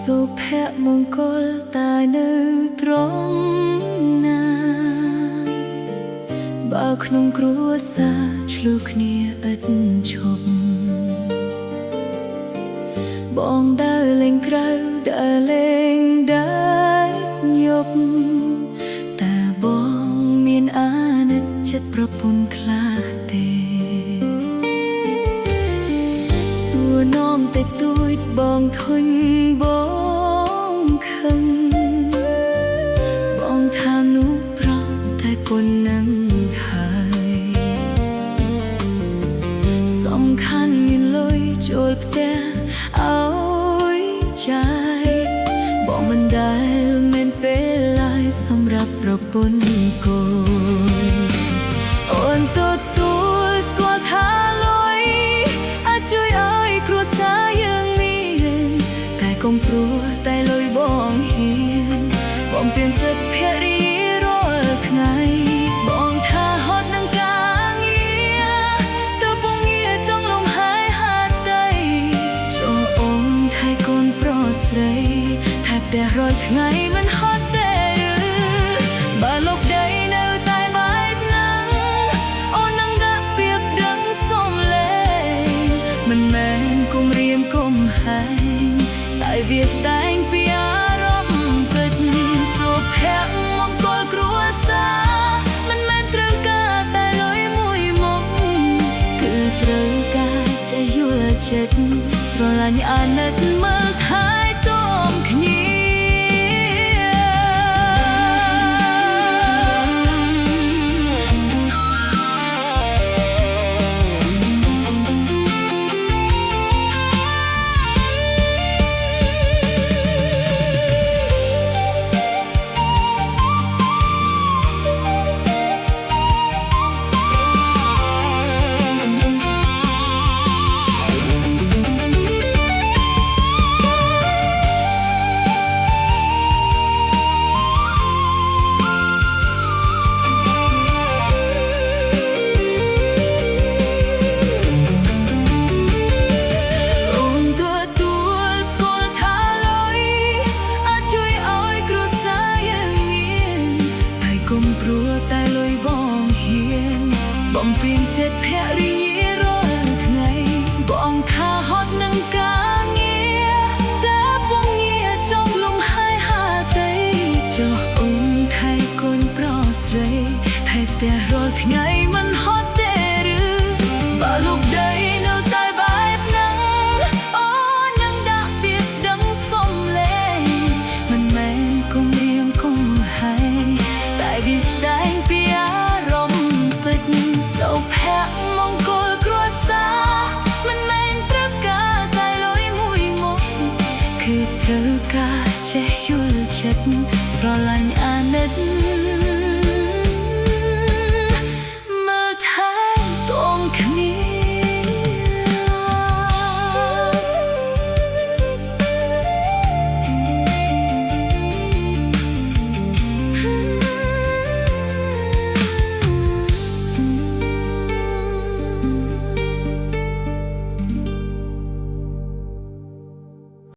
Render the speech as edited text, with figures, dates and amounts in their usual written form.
សុភមង្គលតែនៅត្រង់ណាបើក្នុងគ្រួសារឆ្លុះគ្នាឥតឈប់បងដើរលេងក្រៅដើរលេងដែរញប់តែបងមានអាណិតចិត្តប្រពន្ធខ្លះទេសួរនាំតែទួយបងធុញបងខឹងបងថានោះប្រតែប៉ុណ្ណឹងហើយសំខាន់មានលុយចូលផ្ទះឲ្យចាយបងមិនដែលមានពេលឡើយសម្រាប់ប្រពន្ធកូនអូនទទួលស្គាល់ថាលុយអាចជួយឲ្យគ្រួសារយើងមានតែកុំព្រោះតែលុយបងហ៊ានបងពៀនចិត្តភរិយារាល់ថ្ងៃបងថាហត់នឹងការងារទៅពងងារចង់លំហាយហាត់ដីចូលអូនថែកូនប្រុសស្រីថែផ្ទះរាល់ថ្ងៃមិនហត់ទេបើលោកដីនៅតែបែបហ្នឹងអូននឹងដាក់ពីបដឹងសុំលេងមិនមែនគុំរៀងគុំហែងតែវាស្ដែងពីអារម្មណ៍ពិតសុភមង្គលគ្រួសារមិនមែនត្រូវការតែលុយមួយមុខគឺត្រូវការចេះយល់ចិត្តស្រឡាញ់អាណិតមើលថែទាំគ្នាតែលុយបងហ៊ានបងពៀនចិត្តភរិយារាល់ថ្ងៃបងថាហត់នឹងការងារតែពងងារចង់លំហាយហាតីចុះអូនថែកូនប្រុសស្រីថែផ្ទះរាល់ថ្ងៃមិនហត់ទេឬបើលោកដីនៅតែបែបហ្នឹងអូននឹងដាក់ពីបដឹងសុំលេងមិនមែនគុំរៀងគុំហែងតែវាស្ដែងពីអារម្មណ៍ពិតសុភមង្គលគ្រួសារមិនមែនត្រូវការតែលុយមួយមុខគឺត្រូវការចេះយល់ចិត្ត